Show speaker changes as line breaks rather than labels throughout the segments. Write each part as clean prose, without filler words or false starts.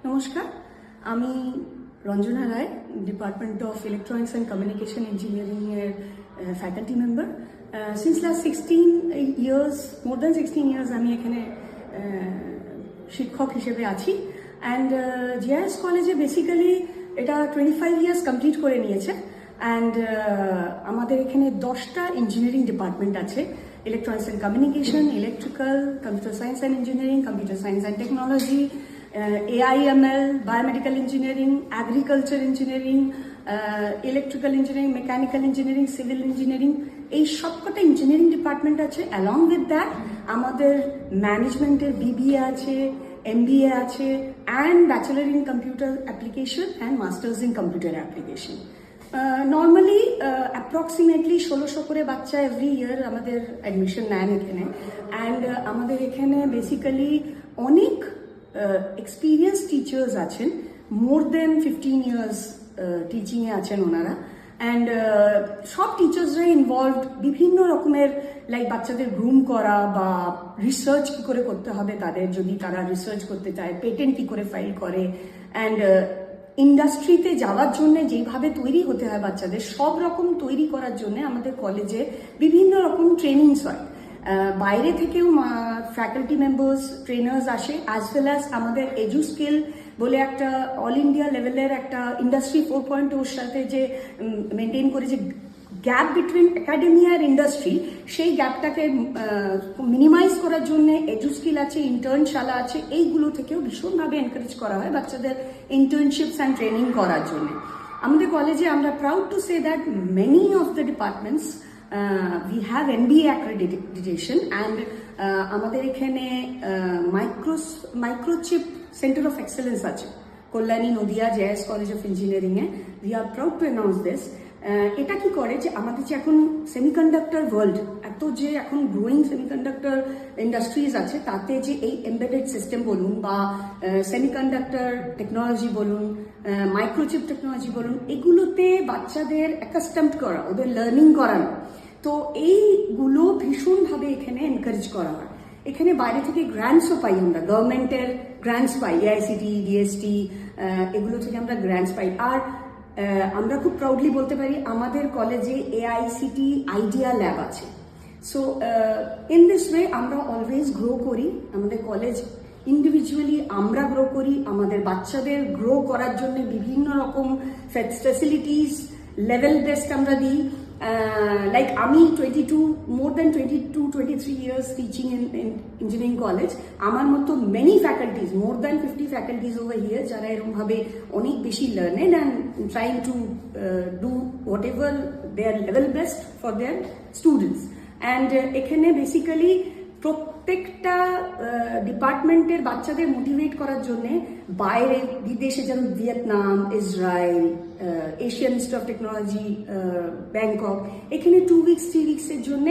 নমস্কার, আমি Ranjana Roy, department of electronics and communication engineering এর faculty member. Since last 16 years, more than 16 years আমি এখানে শিক্ষক হিসেবে আছি। অ্যান্ড জিআরএস কলেজে বেসিক্যালি এটা 25 years কমপ্লিট করে নিয়েছে। অ্যান্ড আমাদের এখানে 10টা ইঞ্জিনিয়ারিং ডিপার্টমেন্ট আছে: electronics and communication, electrical, computer science and engineering, computer science and technology, AIML, biomedical engineering, agriculture engineering, electrical engineering, mechanical engineering, civil engineering, এই সবকটা ইঞ্জিনিয়ারিং ডিপার্টমেন্ট আছে। অ্যালং উইথ দ্যাট আমাদের ম্যানেজমেন্টের BBA আছে, MBA আছে, and bachelor in computer application and masters in computer application. Normally approximately 1600 করে বাচ্চা every year আমাদের অ্যাডমিশন নেন এখানে। অ্যান্ড আমাদের এখানে বেসিক্যালি অনেক এক্সপিরিয়েন্স টিচার্স আছেন, মোর দেন 15 years টিচিংয়ে আছেন ওনারা। অ্যান্ড সব টিচার্সরা ইনভলভড বিভিন্ন রকমের, লাইক বাচ্চাদের গ্রুম করা বা রিসার্চ কী করে করতে হবে তাদের, যদি তারা রিসার্চ করতে চায়, পেটেন্ট কী করে ফাইল করে, অ্যান্ড ইন্ডাস্ট্রিতে যাওয়ার জন্য যেভাবে তৈরি হতে হয় বাচ্চাদের, সব রকম তৈরি করার জন্য আমাদের কলেজে বিভিন্ন রকম ট্রেনিংস হয়। বাইরে থেকেও ফ্যাকাল্টি মেম্বার্স, ট্রেনার্স আসে, অ্যাজ ওয়েল অ্যাজ আমাদের এজু স্কিল বলে একটা অল ইন্ডিয়া লেভেলের একটা ইন্ডাস্ট্রি 4.0 সাথে যে মেনটেন করে যে গ্যাপ বিটুইন একাডেমি আর ইন্ডাস্ট্রি, সেই গ্যাপটাকে মিনিমাইজ করার জন্য এজু স্কিল আছে, ইন্টার্নশালা আছে, এইগুলো থেকেও ভীষণভাবে এনকারেজ করা হয় বাচ্চাদের ইন্টার্নশিপস অ্যান্ড ট্রেনিং করার জন্য। আমাদের কলেজে আমরা proud to say that many of the departments we have MBA accreditation, and আমাদের এখানে মাইক্রোচিপ সেন্টার অফ এক্সেলেন্স আছে Kalyani Nadia GRS college of engineering A. We are proud to announce this. এটা কি করে যে আমাদের যে এখন সেমিকন্ডাক্টর ওয়ার্ল্ড, এত যে এখন গ্রোয়িং সেমিকন্ডাক্টর ইন্ডাস্ট্রিজ আছে, তাতে যে এই এমবেডেড সিস্টেম বলুন বা সেমিকন্ডাক্টর টেকনোলজি বলুন, মাইক্রোচিপ টেকনোলজি বলুন, এগুলোতে বাচ্চাদের অ্যাকাস্টমড করা, ওদের লার্নিং করানো, তো এইগুলো ভীষণভাবে এখানে এনকারেজ করা হয়। এখানে বাইরে থেকে গ্র্যান্টসও পাই আমরা, গভর্নমেন্টের গ্র্যান্টস পাই, AICT, DST, এগুলো থেকে আমরা গ্র্যান্টস পাই। আর আমরা খুব প্রাউডলি বলতে পারি আমাদের কলেজে AICT আইডিয়া ল্যাব আছে। সো ইন দিস ওয়ে আমরা অলওয়েজ গ্রো করি, আমাদের কলেজ ইন্ডিভিজুয়ালি আমরা গ্রো করি, আমাদের বাচ্চাদের গ্রো করার জন্য বিভিন্ন রকম ফ্যাসিলিটিস লেভেল বেস্ট আমরা দিই। লাইক আমি more than 23 years teaching in engineering college. আমার মতো many faculties, more than 50 faculties over here, যারা এরকম ভাবে অনেক বেশি learned and trying to do whatever their level best for their students. And এখানে বেসিক্যালি প্রত্যেকটা ডিপার্টমেন্টের বাচ্চাদের মোটিভেট করার জন্য বাইরে বিদেশে, যেমন Vietnam, Israel, Asian institute of technology, Bangkok, এখানে 2 weeks 3 weeks এর জন্য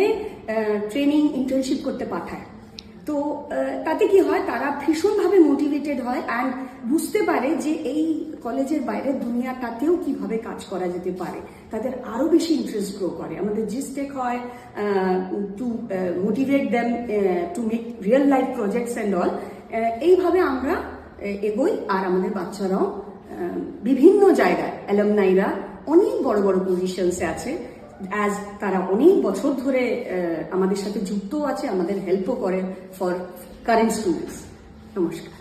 ট্রেনিং ইন্টার্নশিপ করতে পাঠায়। তো তাতে কি হয়, তারা ভীষণভাবে মোটিভেটেড হয় অ্যান্ড বুঝতে পারে যে এই কলেজের বাইরের দুনিয়াটাতেও কিভাবে কাজ করা যেতে পারে, তাদের আরো বেশি ইন্টারেস্ট গ্রো করে। আমাদের জিস্টেক হয় two motivate them to make real life projects and all. এইভাবে আমরা এগোই। আর আমাদের বাচ্চারাও বিভিন্ন জায়গায়, অ্যালামনাইরা অনেক বড় বড় পজিশনসে আছে, অ্যাজ তারা অনেক বছর ধরে আমাদের সাথে যুক্ত আছে, আমাদের হেল্পও করে ফর কারেন্ট স্টুডেন্টস। নমস্কার।